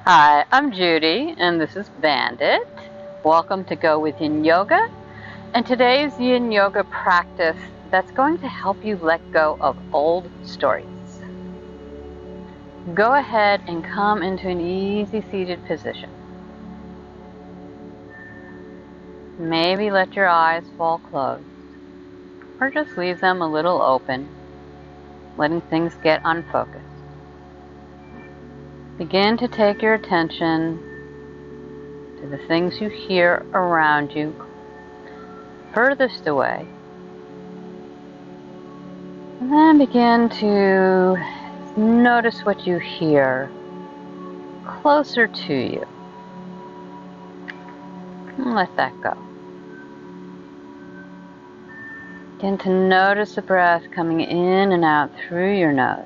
Hi, I'm Judy, and this is Bandit. Welcome to Go with Yin Yoga, and today's Yin Yoga practice that's going to help you let go of old stories. Go ahead and come into an easy seated position. Maybe let your eyes fall closed, or just leave them a little open, letting things get unfocused. Begin to take your attention to the things you hear around you, furthest away, and then begin to notice what you hear closer to you. And let that go. Begin to notice the breath coming in and out through your nose.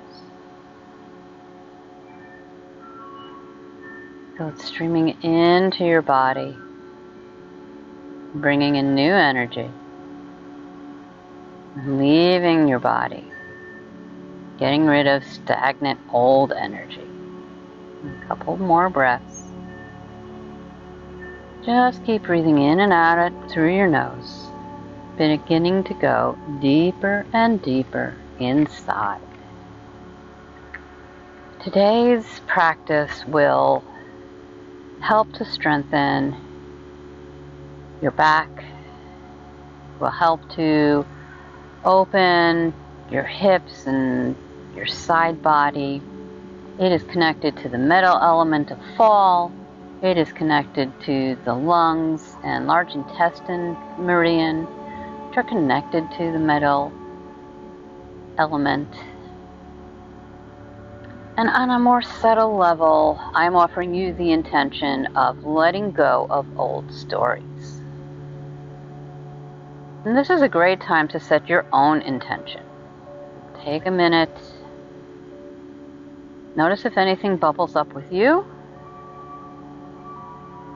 Feel it streaming into your body, bringing in new energy, and leaving your body, getting rid of stagnant old energy. A couple more breaths. Just keep breathing in and out through your nose, beginning to go deeper and deeper inside. Today's practice will help to strengthen your back, will help to open your hips and your side body. It is connected to the metal element of fall. It is connected to the lungs and large intestine meridian, which are connected to the metal element. And on a more subtle level, I'm offering you the intention of letting go of old stories. And this is a great time to set your own intention. Take a minute. Notice if anything bubbles up with you.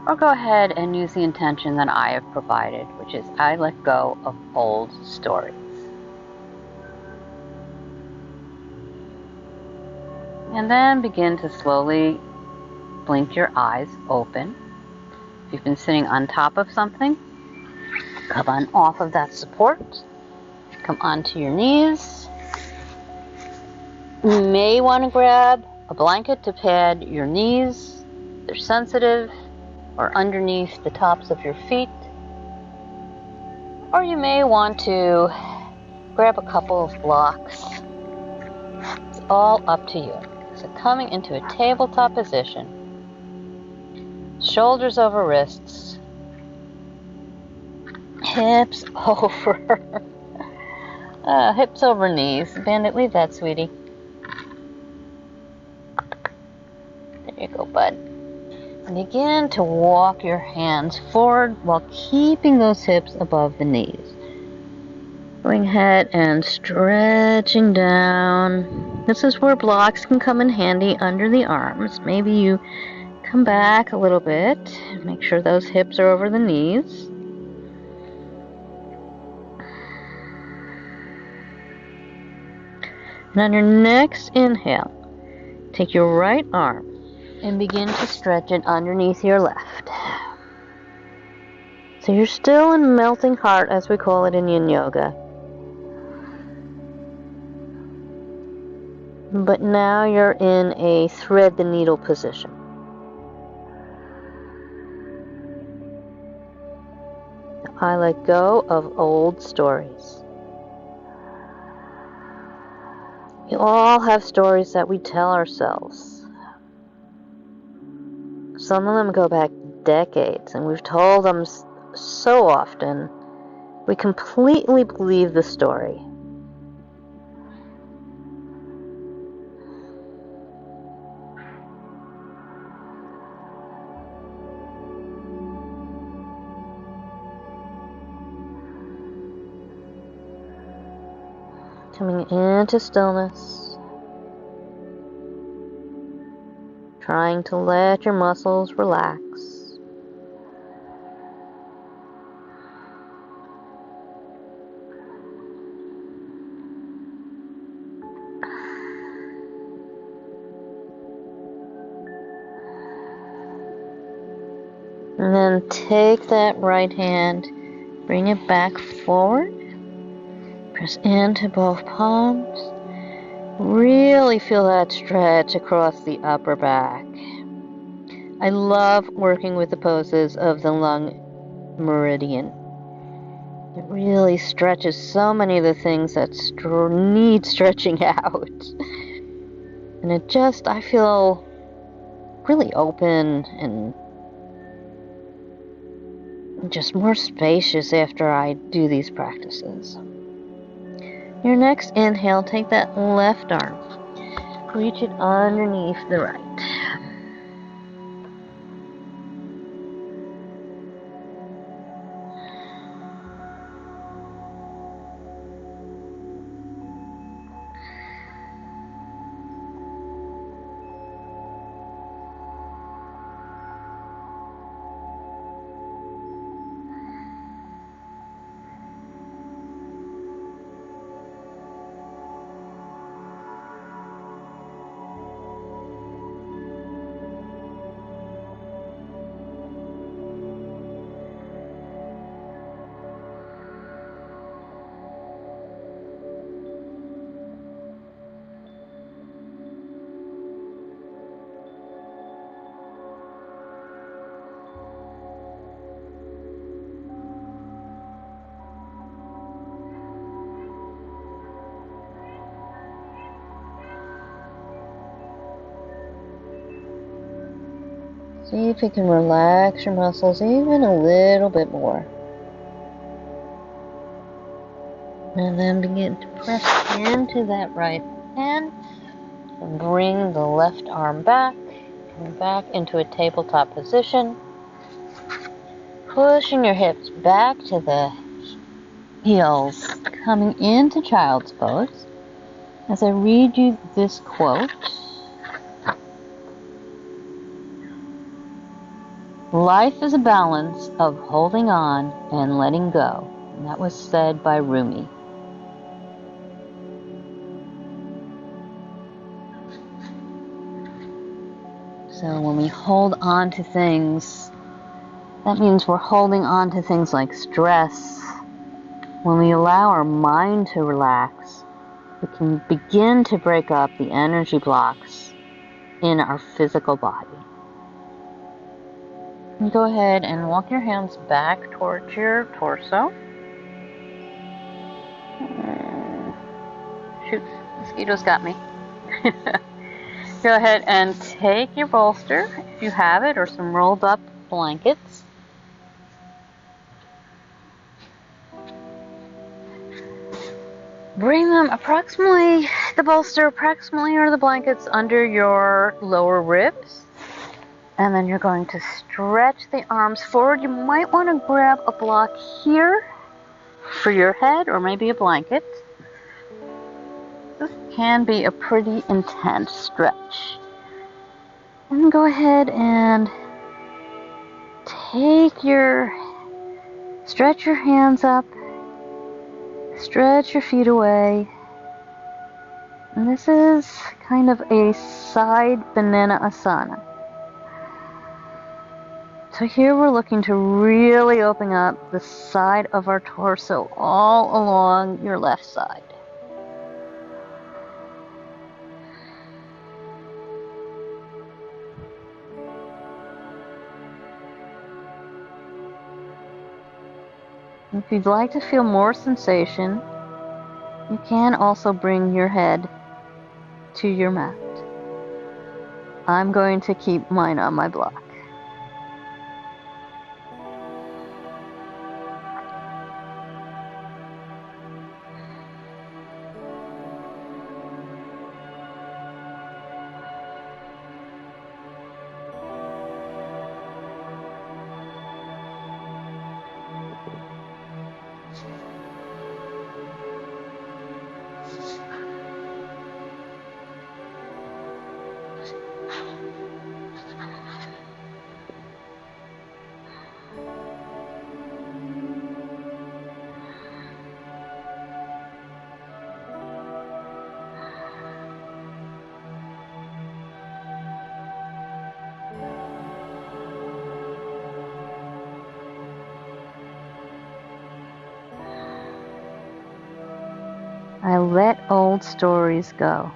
Or go ahead and use the intention that I have provided, which is I let go of old stories. And then begin to slowly blink your eyes open. If you've been sitting on top of something, come on off of that support. Come onto your knees. You may want to grab a blanket to pad your knees. They're sensitive, or underneath the tops of your feet. Or you may want to grab a couple of blocks. It's all up to you. So coming into a tabletop position, shoulders over wrists, hips over, hips over knees. Bandit, leave that, sweetie. There you go, bud. And begin to walk your hands forward while keeping those hips above the knees. Going ahead and stretching down. This is where blocks can come in handy under the arms. Maybe you come back a little bit. Make sure those hips are over the knees. And on your next inhale, take your right arm and begin to stretch it underneath your left. So you're still in melting heart, as we call it in Yin Yoga. But now you're in a thread the needle position. I let go of old stories. We all have stories that we tell ourselves. Some of them go back decades, and we've told them so often, we completely believe the story. Coming into stillness, trying to let your muscles relax. And then take that right hand, bring it back forward, press into both palms. Really feel that stretch across the upper back. I love working with the poses of the lung meridian. It really stretches so many of the things that need stretching out. And I feel really open and just more spacious after I do these practices. Your next inhale, take that left arm, reach it underneath the right. See if you can relax your muscles even a little bit more. And then begin to press into that right hand and bring the left arm back and back into a tabletop position. Pushing your hips back to the heels, coming into child's pose. As I read you this quote, life is a balance of holding on and letting go. And that was said by Rumi. So when we hold on to things, that means we're holding on to things like stress. When we allow our mind to relax, we can begin to break up the energy blocks in our physical body. And go ahead and walk your hands back towards your torso. Shoot, mosquitoes got me. Go ahead and take your bolster, if you have it, or some rolled up blankets. Bring them the bolster approximately, or the blankets under your lower ribs. And then you're going to stretch the arms forward. You might want to grab a block here for your head, or maybe a blanket. This can be a pretty intense stretch. And go ahead and stretch your hands up, stretch your feet away. And this is kind of a side Bananasana. So here we're looking to really open up the side of our torso all along your left side. If you'd like to feel more sensation, you can also bring your head to your mat. I'm going to keep mine on my block. I let old stories go.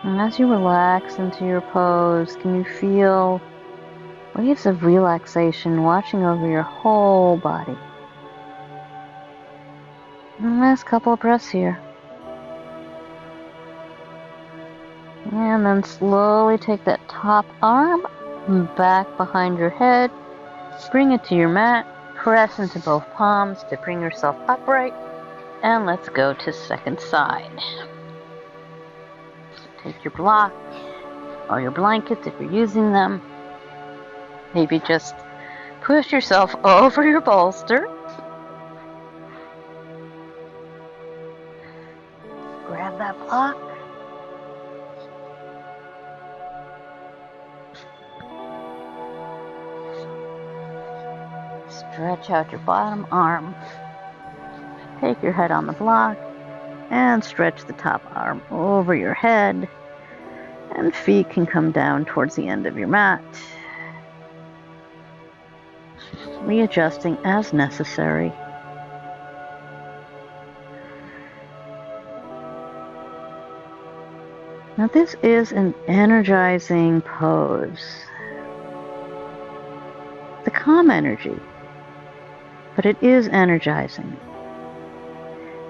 And as you relax into your pose, can you feel waves of relaxation washing over your whole body? And last couple of breaths here. And then slowly take that top arm back behind your head. Bring it to your mat. Press into both palms to bring yourself upright. And let's go to second side. So take your block or your blankets if you're using them. Maybe just push yourself over your bolster. Grab that block. Stretch out your bottom arm. Take your head on the block and stretch the top arm over your head. And feet can come down towards the end of your mat. Readjusting as necessary. Now this is an energizing pose. The calm energy, but it is energizing.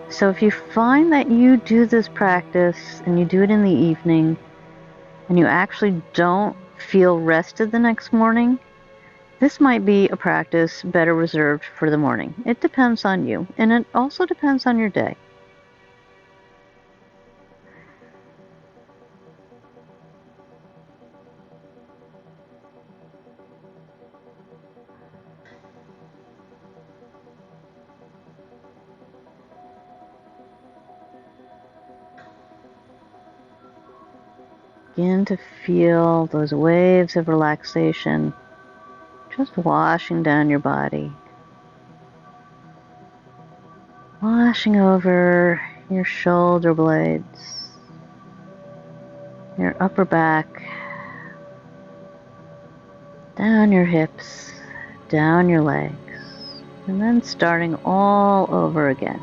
So if you find that you do this practice and you do it in the evening and you actually don't feel rested the next morning, this might be a practice better reserved for the morning. It depends on you, and it also depends on your day. Begin to feel those waves of relaxation just washing down your body. Washing over your shoulder blades, your upper back, down your hips, down your legs, and then starting all over again.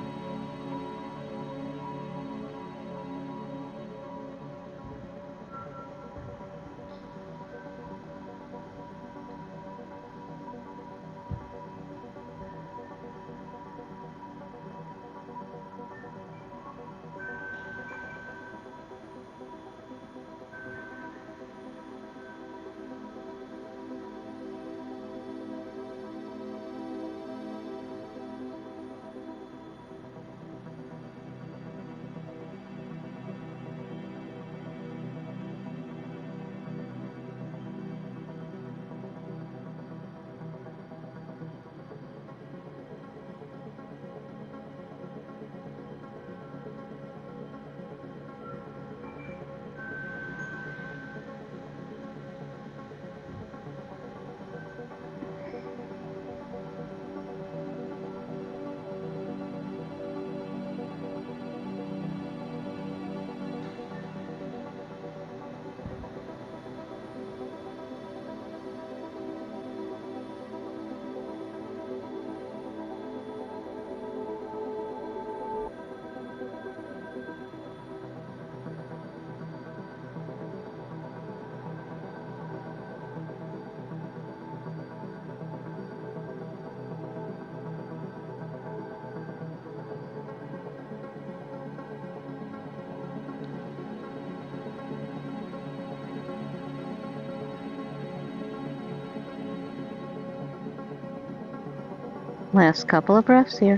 Last couple of breaths here.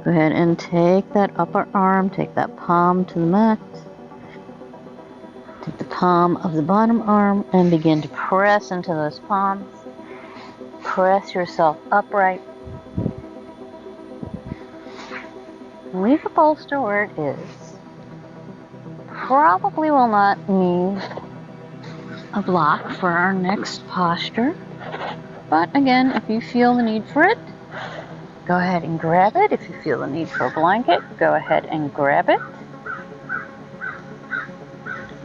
Go ahead and take that upper arm, take that palm to the mat. Take the palm of the bottom arm and begin to press into those palms. Press yourself upright. Leave the bolster where it is. Probably will not need a block for our next posture. But again, if you feel the need for it, go ahead and grab it. If you feel the need for a blanket, go ahead and grab it.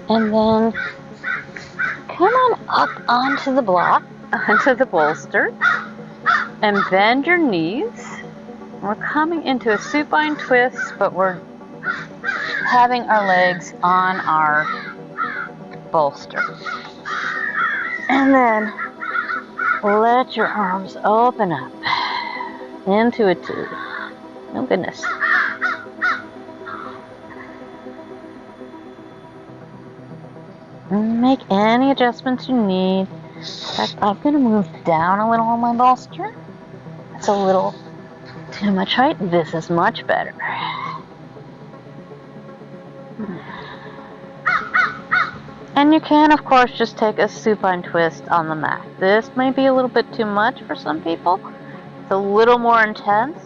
And then come on up onto the block, onto the bolster, and bend your knees. We're coming into a supine twist, but we're having our legs on our bolster. And then let your arms open up into a two. Oh goodness. Make any adjustments you need. In fact, I'm going to move down a little on my bolster. It's a little too much height. This is much better. And you can, of course, just take a supine twist on the mat. This may be a little bit too much for some people. It's a little more intense.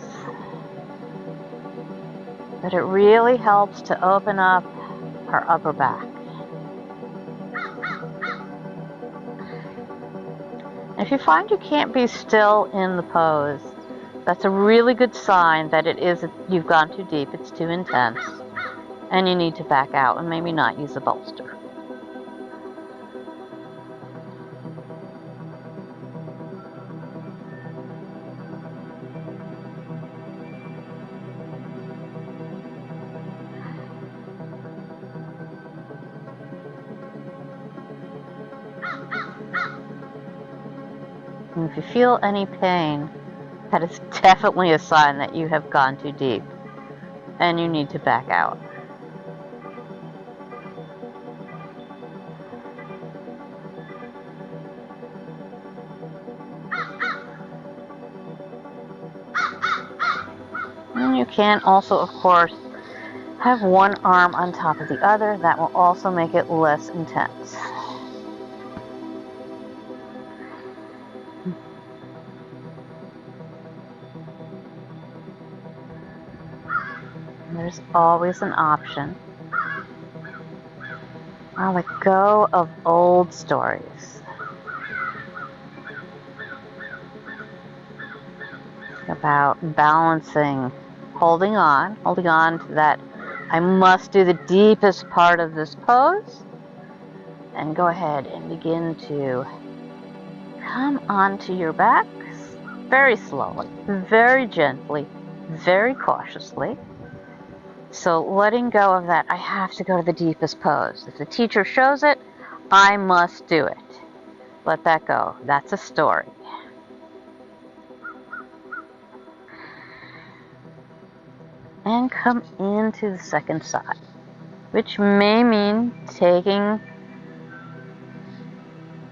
But it really helps to open up our upper back. If you find you can't be still in the pose, that's a really good sign that you've gone too deep, it's too intense, and you need to back out and maybe not use a bolster. And if you feel any pain, that is definitely a sign that you have gone too deep and you need to back out. And you can also, of course, have one arm on top of the other. That will also make it less intense. There's always an option. I'll let go of old stories. About balancing, holding on to that. I must do the deepest part of this pose. And go ahead and begin to come onto your back very slowly, very gently, very cautiously. So letting go of that, I have to go to the deepest pose. If the teacher shows it, I must do it. Let that go. That's a story. And come into the second side, which may mean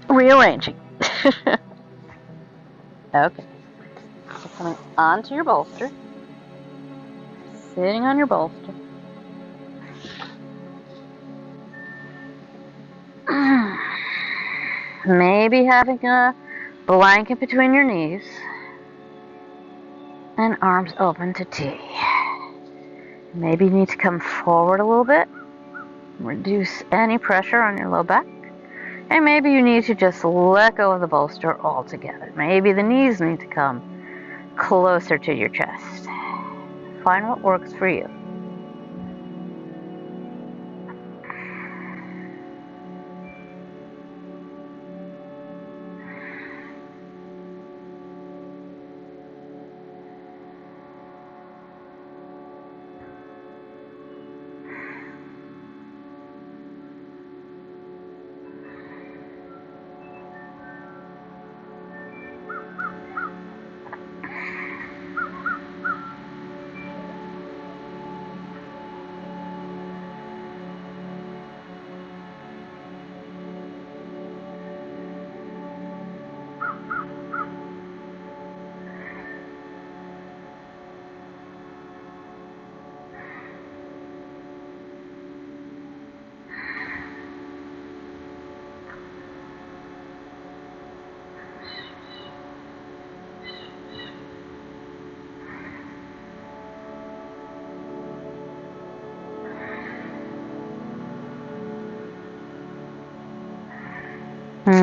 rearranging. Okay. So coming onto your bolster, sitting on your bolster. Maybe having a blanket between your knees and arms open to T. Maybe you need to come forward a little bit, reduce any pressure on your low back, and maybe you need to just let go of the bolster altogether. Maybe the knees need to come closer to your chest. Find what works for you.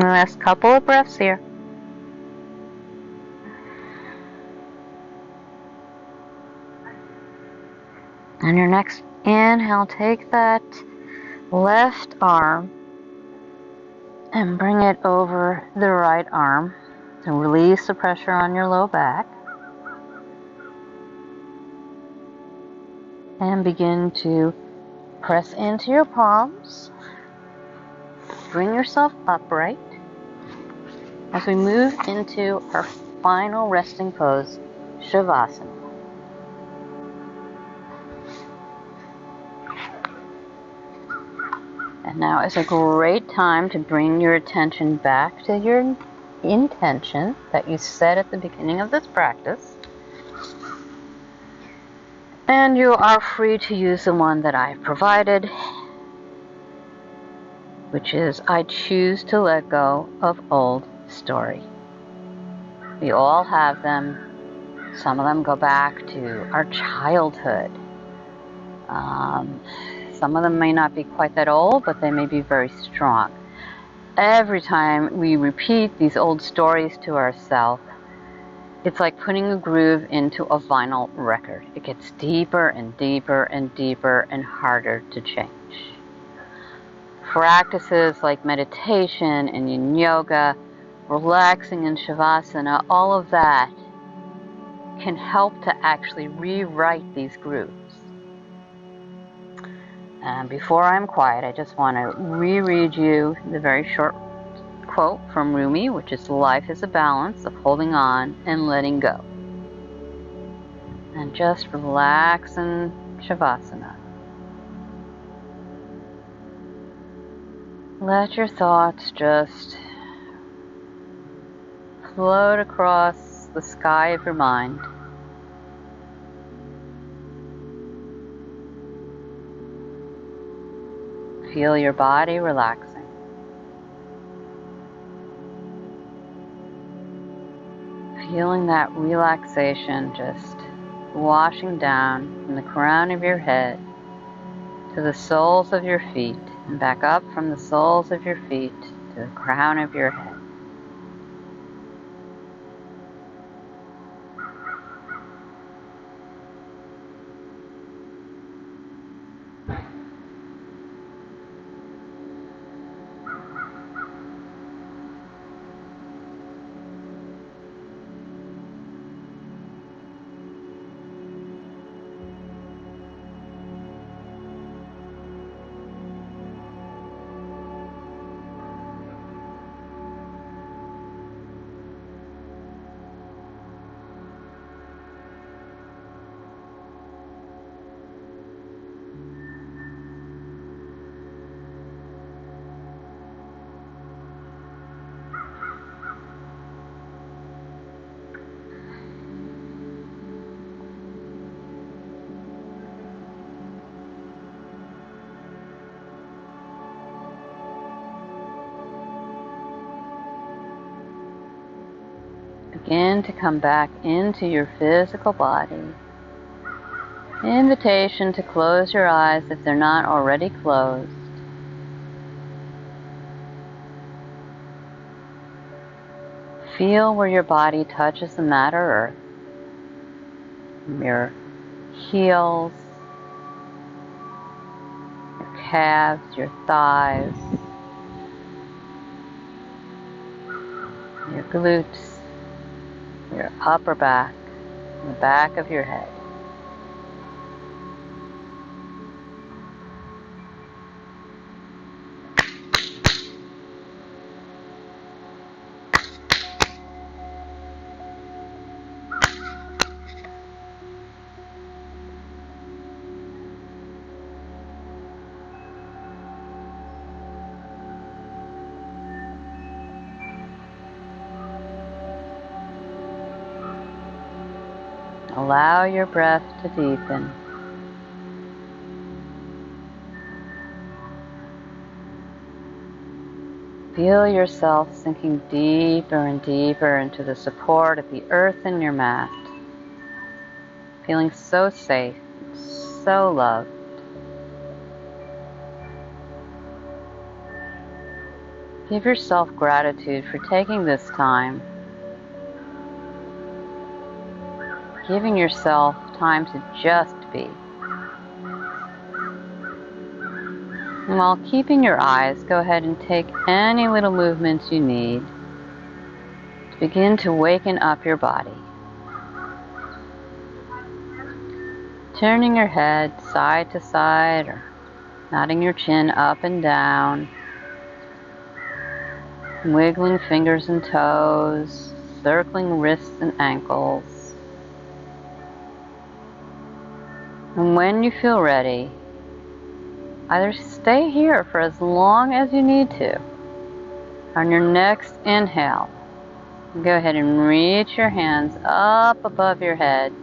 Last couple of breaths here. On your next inhale, take that left arm and bring it over the right arm to release the pressure on your low back. And begin to press into your palms. Bring yourself upright as we move into our final resting pose, Savasana. And now is a great time to bring your attention back to your intention that you set at the beginning of this practice. And you are free to use the one that I've provided, which is, I choose to let go of old story. We all have them. Some of them go back to our childhood. Some of them may not be quite that old, but they may be very strong. Every time we repeat these old stories to ourselves, it's like putting a groove into a vinyl record. It gets deeper and deeper and deeper and harder to change. Practices like meditation and Yin Yoga, relaxing in Savasana, all of that can help to actually rewrite these grooves. And before I'm quiet, I just want to reread you the very short quote from Rumi, which is, life is a balance of holding on and letting go. And just relax in Savasana. Let your thoughts just float across the sky of your mind. Feel your body relaxing. Feeling that relaxation just washing down from the crown of your head to the soles of your feet, and back up from the soles of your feet to the crown of your head. Begin to come back into your physical body. Invitation to close your eyes if they're not already closed. Feel where your body touches the Mother Earth. Your heels, your calves, your thighs, your glutes, your upper back, and the back of your head. Allow your breath to deepen. Feel yourself sinking deeper and deeper into the support of the earth in your mat. Feeling so safe, so loved. Give yourself gratitude for taking this time, giving yourself time to just be. And while keeping your eyes, go ahead and take any little movements you need to begin to waken up your body. Turning your head side to side or nodding your chin up and down. Wiggling fingers and toes, circling wrists and ankles. And when you feel ready, either stay here for as long as you need to. On your next inhale, go ahead and reach your hands up above your head,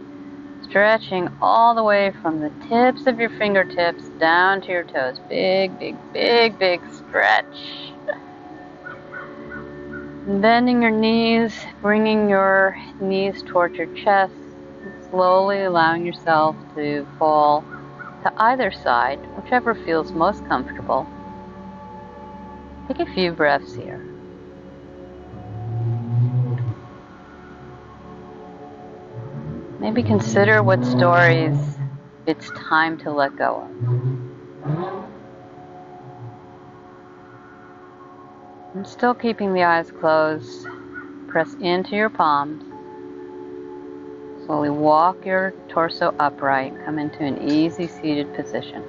stretching all the way from the tips of your fingertips down to your toes. Big, big, big, big stretch. Bending your knees, bringing your knees towards your chest, slowly allowing yourself to fall to either side, whichever feels most comfortable. Take a few breaths here. Maybe consider what stories it's time to let go of. And still keeping the eyes closed, press into your palms. Slowly walk your torso upright, come into an easy seated position.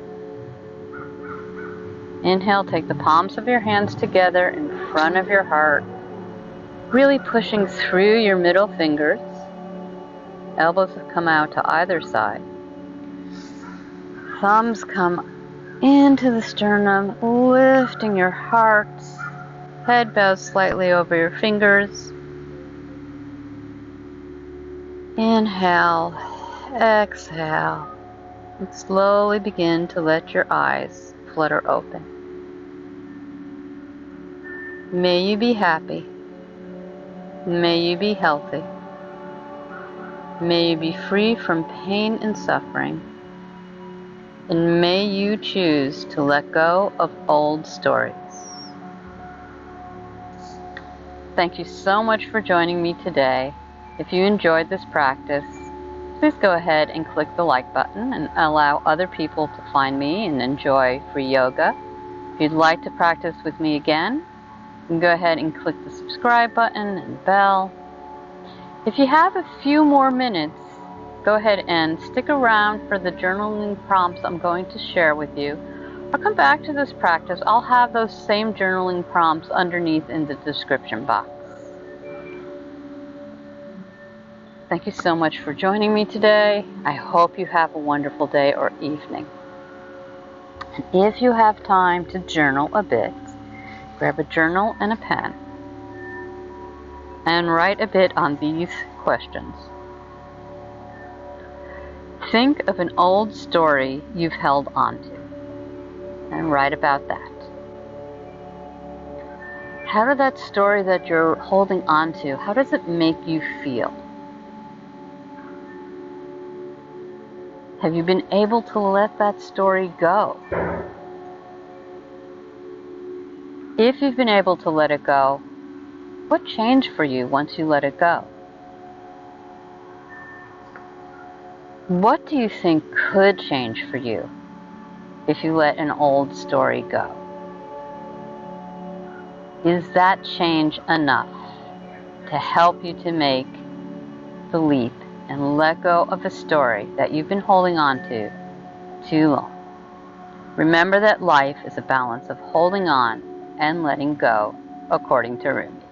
Inhale, take the palms of your hands together in front of your heart, really pushing through your middle fingers. Elbows have come out to either side. Thumbs come into the sternum, lifting your heart. Head bows slightly over your fingers. Inhale, exhale, and slowly begin to let your eyes flutter open. May you be happy. May you be healthy. May you be free from pain and suffering. And may you choose to let go of old stories. Thank you so much for joining me today. If you enjoyed this practice, please go ahead and click the like button and allow other people to find me and enjoy free yoga. If you'd like to practice with me again, you can go ahead and click the subscribe button and bell. If you have a few more minutes, go ahead and stick around for the journaling prompts I'm going to share with you. Or come back to this practice. I'll have those same journaling prompts underneath in the description box. Thank you so much for joining me today. I hope you have a wonderful day or evening. And if you have time to journal a bit, grab a journal and a pen and write a bit on these questions. Think of an old story you've held onto and write about that. How did that story that you're holding onto, how does it make you feel? Have you been able to let that story go? If you've been able to let it go, what changed for you once you let it go? What do you think could change for you if you let an old story go? Is that change enough to help you to make the leap and let go of a story that you've been holding on to too long? Remember that life is a balance of holding on and letting go, according to Rumi.